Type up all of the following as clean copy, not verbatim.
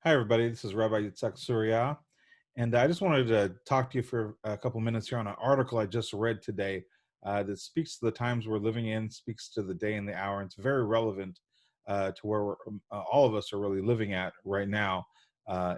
Hi, everybody. This is Rabbi Yitzhak Surya, and I just wanted to talk to you for a couple minutes here on an article I just read today that speaks to the times we're living in, speaks to the day and the hour, and it's very relevant to where all of us are really living at right now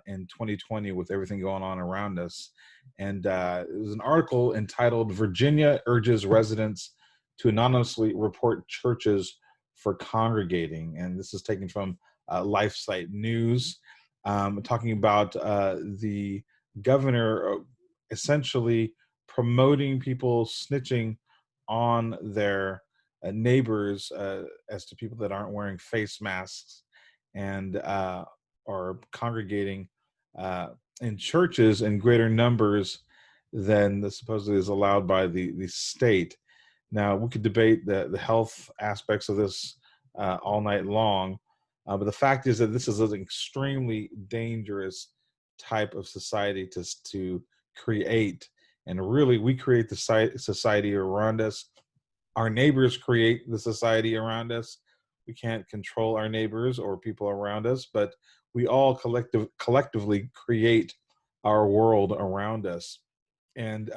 in 2020 with everything going on around us. And it was an article entitled "Virginia Urges Residents to Anonymously Report Churches for Congregating," and this is taken from LifeSite News, talking about the governor essentially promoting people snitching on their neighbors as to people that aren't wearing face masks and are congregating uh, in churches in greater numbers than the supposedly is allowed by the state. Now, we could debate the health aspects of this all night long, but the fact is that this is an extremely dangerous type of society to create. And really, we create the society around us. Our neighbors create the society around us. We can't control our neighbors or people around us, but we all collectively create our world around us. And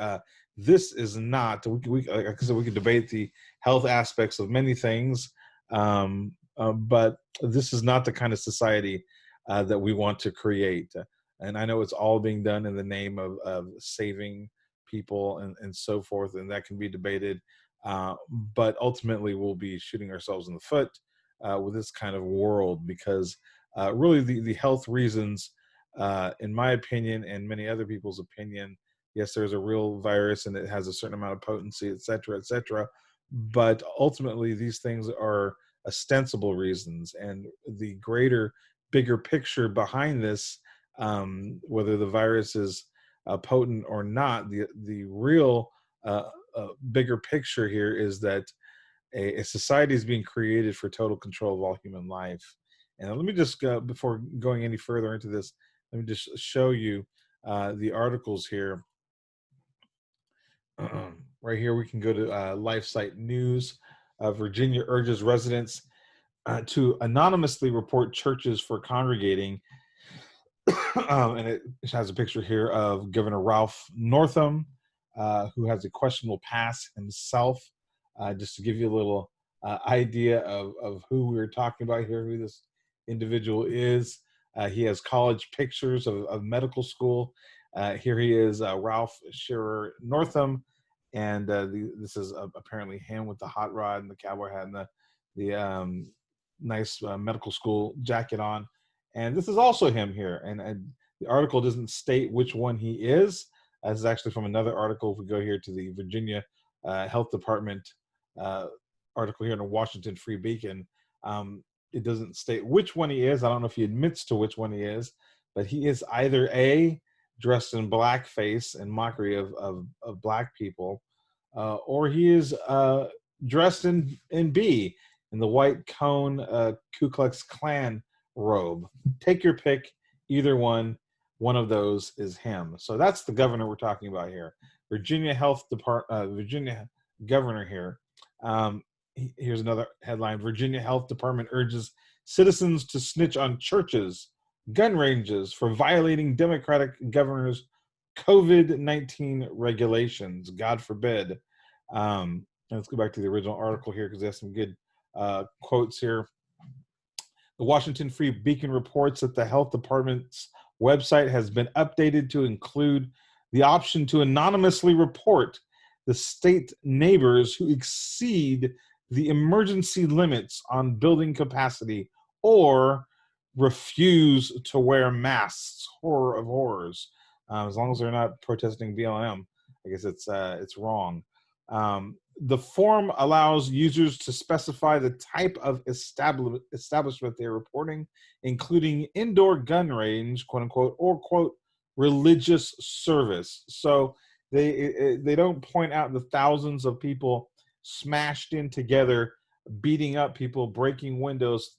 this is not, like I said, we could debate the health aspects of many things, but this is not the kind of society that we want to create. And I know it's all being done in the name of saving people and so forth, and that can be debated. But ultimately, we'll be shooting ourselves in the foot with this kind of world because really the health reasons, in my opinion and many other people's opinion, yes, there's a real virus and it has a certain amount of potency, et cetera, et cetera. But ultimately, these things are ostensible reasons. And the greater, bigger picture behind this, whether the virus is potent or not, the real bigger picture here is that a society is being created for total control of all human life. And let me just, before going any further into this, let me just show you the articles here. Right here, we can go to LifeSite News. Virginia urges residents to anonymously report churches for congregating. And it has a picture here of Governor Ralph Northam, who has a questionable past himself. Just to give you a little idea of who we're talking about here, who this individual is. He has college pictures of medical school. Here he is, Ralph Shearer Northam, and this is apparently him with the hot rod and the cowboy hat and the nice medical school jacket on. And this is also him here. And the article doesn't state which one he is. This is actually from another article. If we go here to the Virginia Health Department article here in the Washington Free Beacon, it doesn't state which one he is. I don't know if he admits to which one he is, but he is either A, dressed in blackface and mockery of black people, or he is dressed in B, in the white cone Ku Klux Klan robe. Take your pick. Either one of those is him. So that's the governor we're talking about here. Virginia Health Department, Virginia governor here. Here's another headline: Virginia Health Department urges citizens to snitch on churches, gun ranges for violating Democratic governor's COVID-19 regulations. God forbid. Let's go back to the original article here because there's some good quotes here. The Washington Free Beacon reports that the health department's website has been updated to include the option to anonymously report the state neighbors who exceed the emergency limits on building capacity or refuse to wear masks. Horror of horrors. As long as they're not protesting BLM, I guess it's wrong. The form allows users to specify the type of establishment they're reporting, including indoor gun range, quote unquote, or quote religious service. So they don't point out the thousands of people smashed in together, beating up people, breaking windows,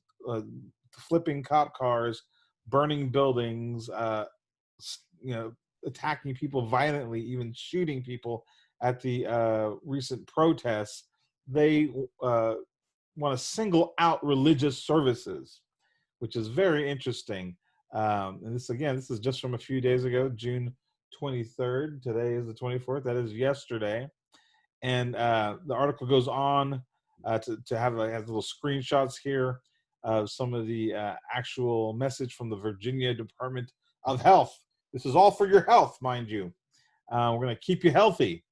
flipping cop cars, burning buildings, attacking people violently, even shooting people at the recent protests. They want to single out religious services, which is very interesting. And this is just from a few days ago, June 23rd. Today is the 24th. That is yesterday. And the article goes on to have has little screenshots here of some of the actual message from the Virginia Department of Health. This is all for your health, mind you. We're going to keep you healthy.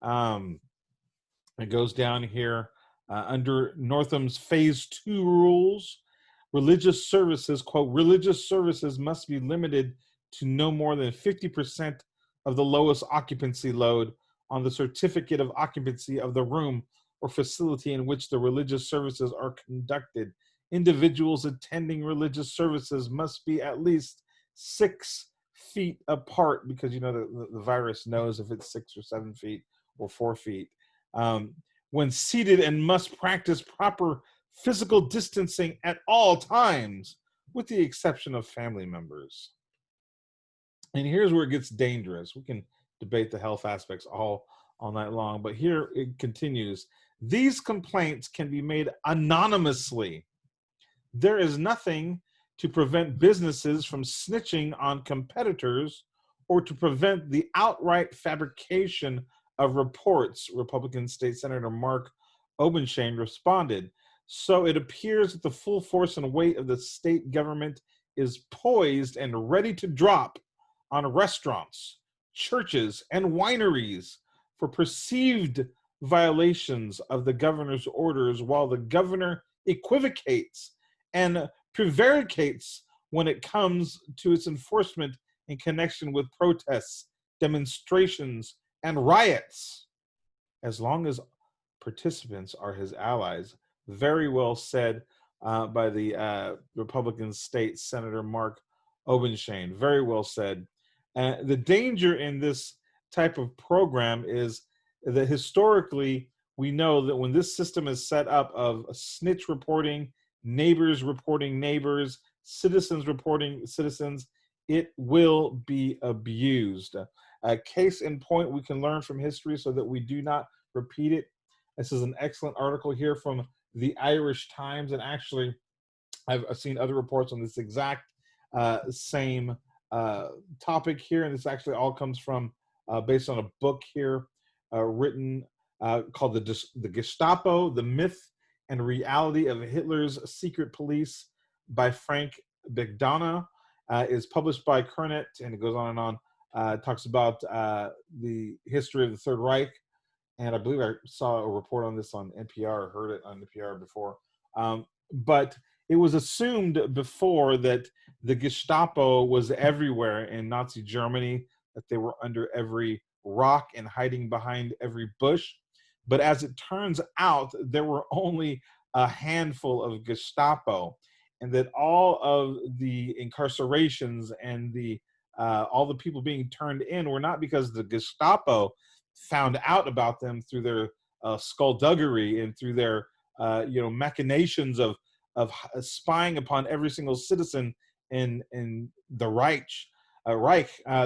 It goes down here under Northam's Phase 2 rules. Religious services, quote, religious services must be limited to no more than 50% of the lowest occupancy load on the certificate of occupancy of the room or facility in which the religious services are conducted. Individuals attending religious services must be at least 6 feet apart, because the virus knows if it's 6 or 7 feet or 4 feet. When seated, and must practice proper physical distancing at all times, with the exception of family members. And here's where it gets dangerous. We can debate the health aspects all night long, but here it continues. These complaints can be made anonymously. There is nothing to prevent businesses from snitching on competitors or to prevent the outright fabrication of reports, Republican State Senator Mark Obenshain responded. So it appears that the full force and weight of the state government is poised and ready to drop on restaurants, churches, and wineries for perceived violations of the governor's orders, while the governor equivocates and prevaricates when it comes to its enforcement in connection with protests, demonstrations, and riots, as long as participants are his allies. Very well said by the Republican State Senator Mark Obenshain. Very well said. The danger in this type of program is that historically we know that when this system is set up of snitch reporting, neighbors reporting neighbors, citizens reporting citizens, it will be abused. A case in point we can learn from history so that we do not repeat it. This is an excellent article here from the Irish Times, and actually I've seen other reports on this exact same topic here, and this actually all comes from based on a book here written called the Gestapo, The Myth and Reality of Hitler's Secret Police by Frank Bigdana. Is published by Kernet, and it goes on and on. Talks about the history of the Third Reich, and I believe I saw a report on this on NPR, or heard it on NPR before. But it was assumed before that the Gestapo was everywhere in Nazi Germany, that they were under every rock and hiding behind every bush. But as it turns out, there were only a handful of Gestapo, and that all of the incarcerations and the all the people being turned in were not because the Gestapo found out about them through their skullduggery and through their machinations of spying upon every single citizen in the Reich.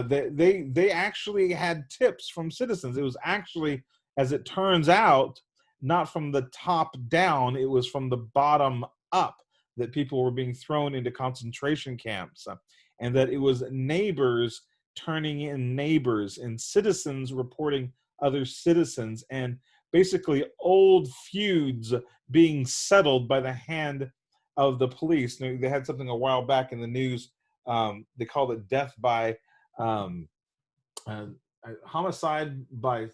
They actually had tips from citizens. It was actually, as it turns out, not from the top down. It was from the bottom up that people were being thrown into concentration camps, and that it was neighbors turning in neighbors and citizens reporting other citizens, and basically old feuds being settled by the hand of the police. They had something a while back in the news. They called it death by homicide by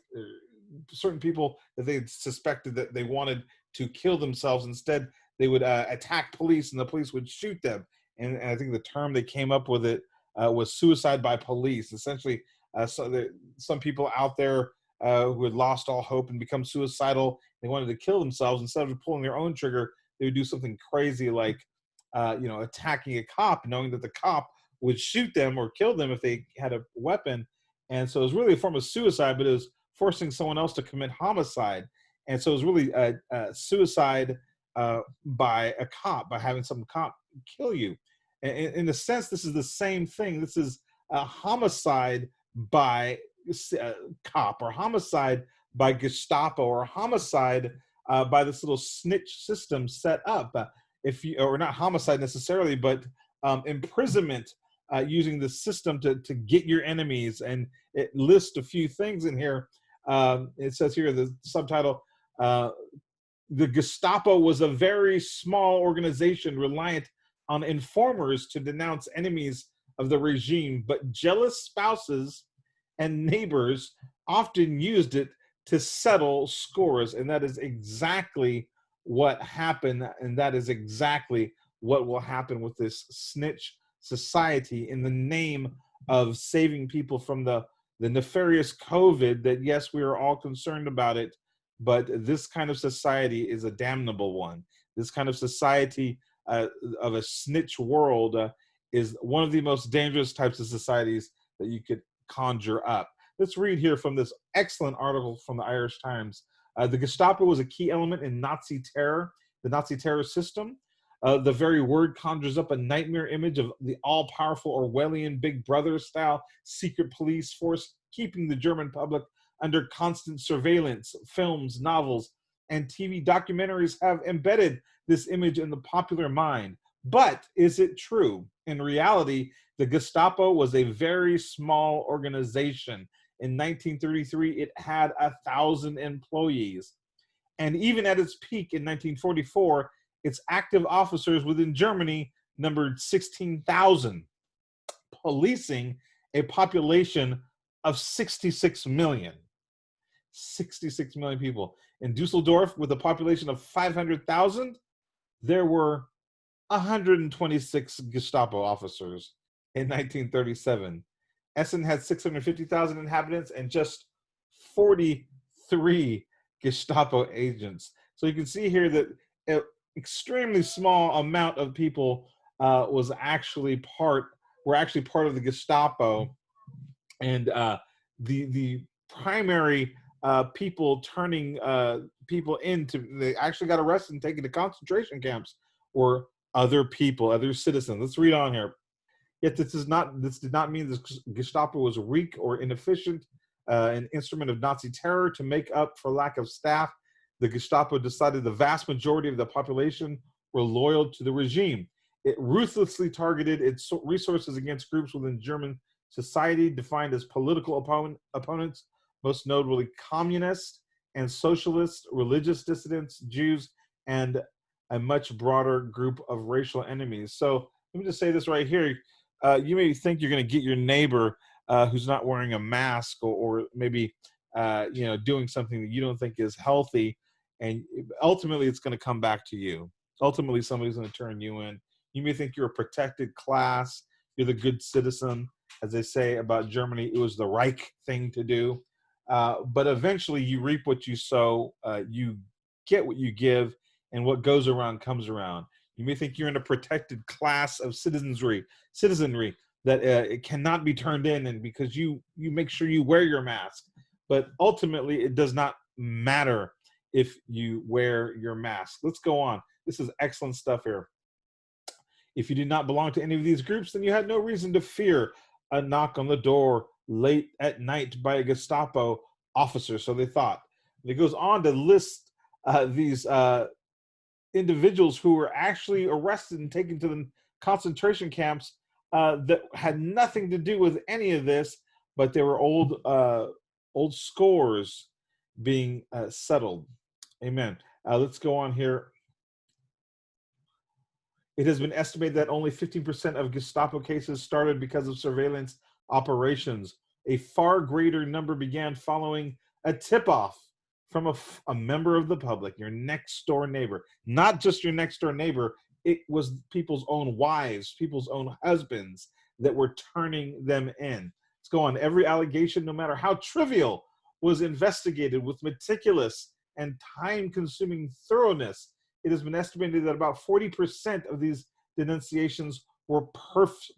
certain people that they suspected that they wanted to kill themselves. Instead, they would attack police, and the police would shoot them. And I think the term they came up with it was suicide by police. Essentially, some people out there who had lost all hope and become suicidal, they wanted to kill themselves. Instead of pulling their own trigger, they would do something crazy like, attacking a cop, knowing that the cop would shoot them or kill them if they had a weapon. And so it was really a form of suicide, but it was forcing someone else to commit homicide. And so it was really suicide by a cop, by having some cop kill you. In a sense, this is the same thing. This is a homicide by cop, or homicide by Gestapo, or homicide by this little snitch system set up. Or not homicide necessarily, but imprisonment, using the system to get your enemies. And it lists a few things in here. It says here, the subtitle, the Gestapo was a very small organization reliant on informers to denounce enemies of the regime, but jealous spouses and neighbors often used it to settle scores. And that is exactly what happened. And that is exactly what will happen with this snitch society in the name of saving people from the nefarious COVID that, yes, we are all concerned about it, but this kind of society is a damnable one. This kind of society of a snitch world is one of the most dangerous types of societies that you could conjure up. Let's read here from this excellent article from the Irish Times. The Gestapo was a key element in Nazi terror, the Nazi terror system. The very word conjures up a nightmare image of the all-powerful Orwellian Big Brother-style secret police force keeping the German public under constant surveillance. Films, novels, and TV documentaries have embedded this image in the popular mind. But is it true? In reality, the Gestapo was a very small organization. In 1933, it had 1,000 employees. And even at its peak in 1944, its active officers within Germany numbered 16,000, policing a population of 66 million. 66 million people. In Dusseldorf, with a population of 500,000, there were 126 Gestapo officers in 1937. Essen had 650,000 inhabitants and just 43 Gestapo agents. So you can see here that an extremely small amount of people were actually part of the Gestapo, and the primary people turning people they actually got arrested and taken to concentration camps were other people, other citizens. Let's read on here. Yet this did not mean the Gestapo was weak or inefficient, an instrument of Nazi terror to make up for lack of staff. The Gestapo decided the vast majority of the population were loyal to the regime. It ruthlessly targeted its resources against groups within German society defined as political opponents, most notably communists and socialists, religious dissidents, Jews, and a much broader group of racial enemies. So let me just say this right here. You may think you're going to get your neighbor who's not wearing a mask or maybe doing something that you don't think is healthy, and ultimately it's going to come back to you. Ultimately, somebody's going to turn you in. You may think you're a protected class, you're the good citizen. As they say about Germany, it was the Reich thing to do. But eventually you reap what you sow, you get what you give, and what goes around comes around. You may think you're in a protected class of citizenry that it cannot be turned in, and because you make sure you wear your mask. But ultimately, it does not matter if you wear your mask. Let's go on. This is excellent stuff here. If you did not belong to any of these groups, then you had no reason to fear a knock on the door late at night by a Gestapo officer, so they thought. And it goes on to list these individuals who were actually arrested and taken to the concentration camps that had nothing to do with any of this, but they were old scores being settled. Amen. Let's go on here. It has been estimated that only 15% of Gestapo cases started because of surveillance operations. A far greater number began following a tip-off from a member of the public, your next door neighbor. Not just your next door neighbor, it was people's own wives, people's own husbands that were turning them in. Let's go on. Every allegation, no matter how trivial, was investigated with meticulous and time-consuming thoroughness. It has been estimated that about 40% of these denunciations were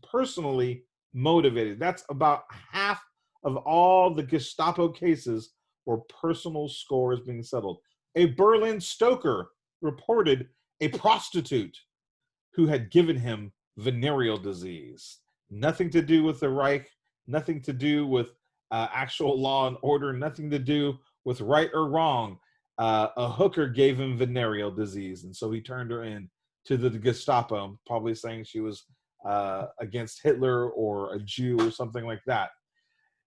personally motivated. That's about half of all the Gestapo cases were personal scores being settled. A Berlin stoker reported a prostitute who had given him venereal disease. Nothing to do with the Reich, nothing to do with actual law and order, nothing to do with right or wrong. A hooker gave him venereal disease, and so he turned her in to the Gestapo, probably saying she was against Hitler or a Jew or something like that.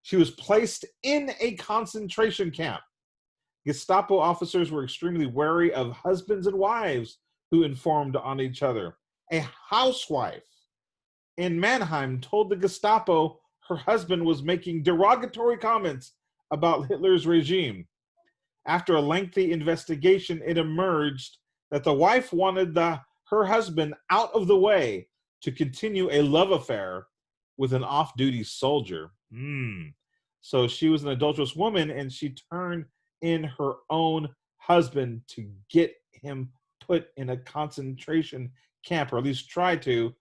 She was placed in a concentration camp. Gestapo officers were extremely wary of husbands and wives who informed on each other. A housewife in Mannheim told the Gestapo her husband was making derogatory comments about Hitler's regime. After a lengthy investigation, it emerged that the wife wanted her husband out of the way to continue a love affair with an off-duty soldier. So she was an adulterous woman, and she turned in her own husband to get him put in a concentration camp, or at least try to,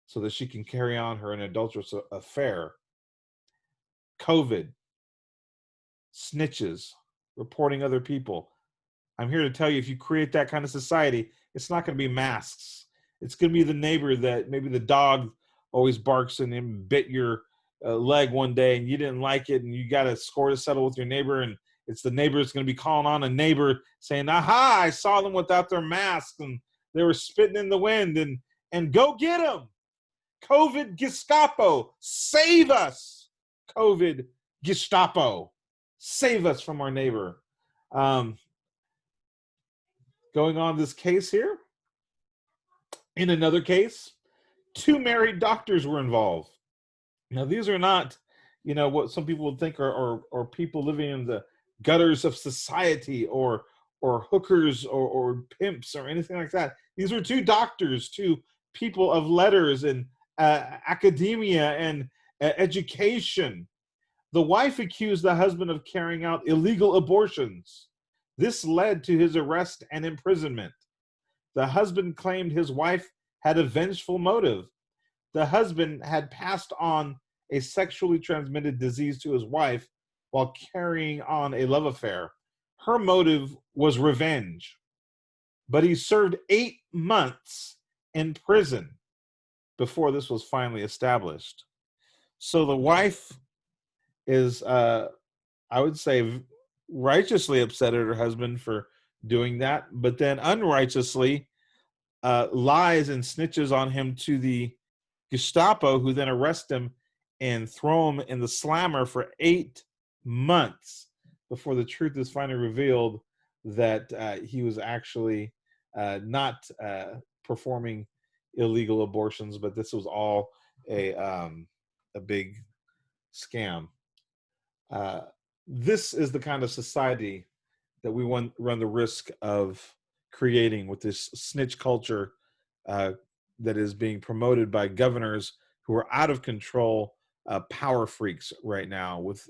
so that she can carry on her an adulterous affair. COVID, snitches, reporting other people. I'm here to tell you, if you create that kind of society, it's not going to be masks. It's going to be the neighbor that maybe the dog always barks and then bit your leg one day and you didn't like it and you got a score to settle with your neighbor, and it's the neighbor that's going to be calling on a neighbor saying, aha, I saw them without their masks and they were spitting in the wind, and go get them. COVID Gestapo, save us. COVID Gestapo, save us from our neighbor. Going on this case here, in another case, 2 married doctors were involved. Now, these are not, what some people would think are people living in the gutters of society or hookers or pimps or anything like that. These were 2 doctors, 2 people of letters and academia and education. The wife accused the husband of carrying out illegal abortions. This led to his arrest and imprisonment. The husband claimed his wife had a vengeful motive. The husband had passed on a sexually transmitted disease to his wife while carrying on a love affair. Her motive was revenge, but he served 8 months in prison before this was finally established. So the wife is, I would say, righteously upset at her husband for doing that, but then unrighteously lies and snitches on him to the Gestapo, who then arrest him and throw him in the slammer for 8 months before the truth is finally revealed that he was actually not performing illegal abortions, but this was all a big scam. This is the kind of society that we run the risk of creating with this snitch culture that is being promoted by governors who are out of control, power freaks right now, with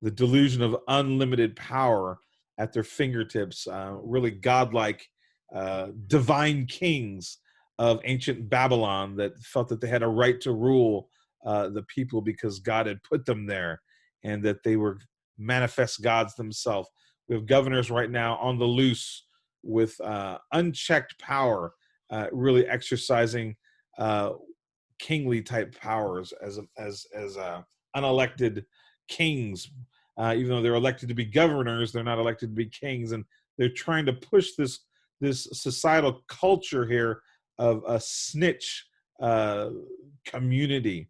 the delusion of unlimited power at their fingertips, really godlike divine kings of ancient Babylon that felt that they had a right to rule the people because God had put them there and that they were manifest gods themselves. We have governors right now on the loose with unchecked power, really exercising kingly type powers as unelected kings. Even though they're elected to be governors, they're not elected to be kings, and they're trying to push this societal culture here of a snitch community.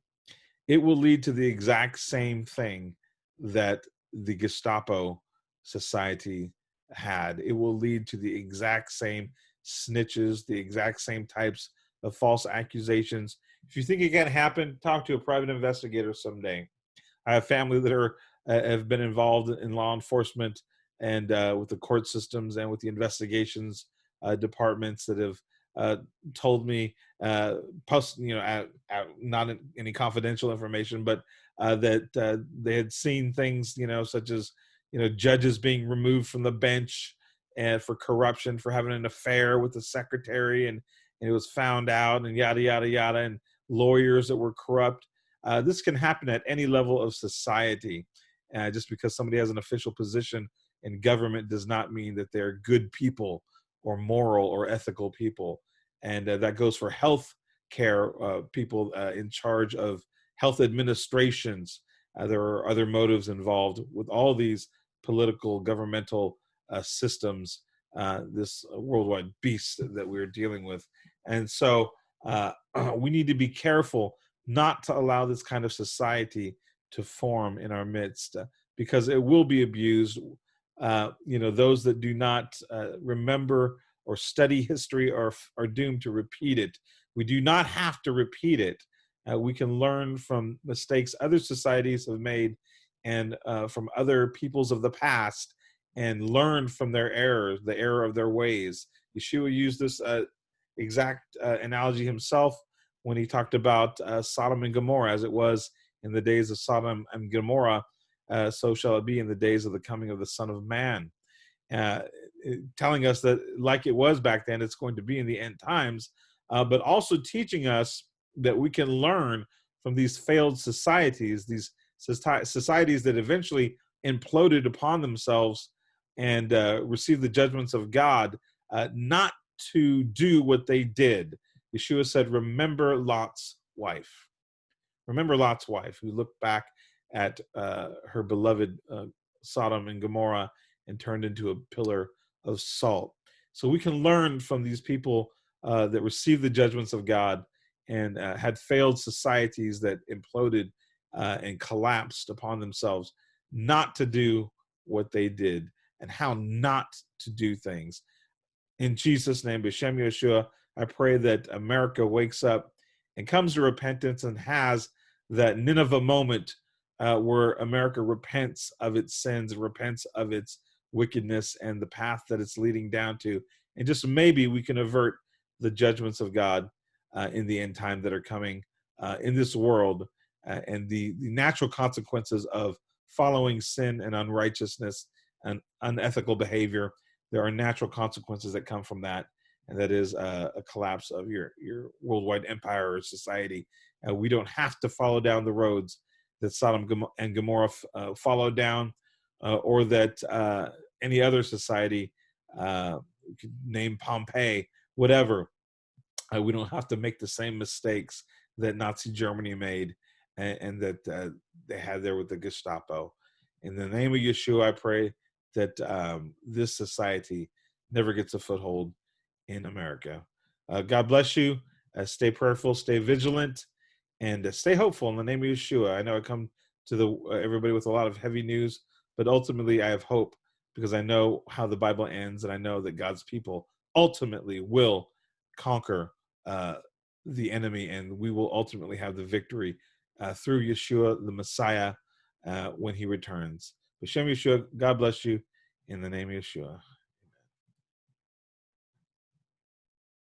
It will lead to the exact same thing that the Gestapo society had. It will lead to the exact same snitches, the exact same types of false accusations. If you think it can happen, talk to a private investigator someday. I have family that have been involved in law enforcement and with the court systems and with the investigations departments that have told me, not any confidential information, but that they had seen things, such as, judges being removed from the bench and for corruption, for having an affair with the secretary, and it was found out, and yada, yada, yada, and lawyers that were corrupt. This can happen at any level of society. Just because somebody has an official position in government does not mean that they're good people or moral or ethical people. And that goes for health care people in charge of health administrations. There are other motives involved with all these political governmental systems, this worldwide beast that we're dealing with. And so we need to be careful not to allow this kind of society to form in our midst, because it will be abused. Those that do not remember or study history are doomed to repeat it. We do not have to repeat it. We can learn from mistakes other societies have made, and from other peoples of the past, and learn from their errors, the error of their ways. Yeshua used this exact analogy himself when he talked about Sodom and Gomorrah. As it was in the days of Sodom and Gomorrah, so shall it be in the days of the coming of the Son of Man. Uh, Telling us that like it was back then, it's going to be in the end times, but also teaching us that we can learn from these failed societies, these societies that eventually imploded upon themselves and received the judgments of God, not to do what they did. Yeshua said, remember Lot's wife. Remember Lot's wife, who looked back at her beloved Sodom and Gomorrah and turned into a pillar of salt. So we can learn from these people that received the judgments of God and had failed societies that imploded and collapsed upon themselves, not to do what they did and how not to do things. In Jesus' name, B'Shem Yeshua, I pray that America wakes up and comes to repentance and has that Nineveh moment where America repents of its sins, repents of its wickedness and the path that it's leading down to. And just maybe we can avert the judgments of God in the end time that are coming in this world, and the natural consequences of following sin and unrighteousness and unethical behavior. There are natural consequences that come from that, and that is a collapse of your worldwide empire or society. We don't have to follow down the roads that Sodom and Gomorrah followed down, or that any other society, we could name Pompeii, whatever. We don't have to make the same mistakes that Nazi Germany made, and that they had there with the Gestapo. In the name of Yeshua, I pray that this society never gets a foothold in America. God bless you. Stay prayerful, stay vigilant, and stay hopeful in the name of Yeshua. I know I come to everybody with a lot of heavy news, but ultimately I have hope because I know how the Bible ends, and I know that God's people ultimately will conquer the enemy, and we will ultimately have the victory through Yeshua, the Messiah, when he returns. B'Shem Yeshua, God bless you in the name of Yeshua.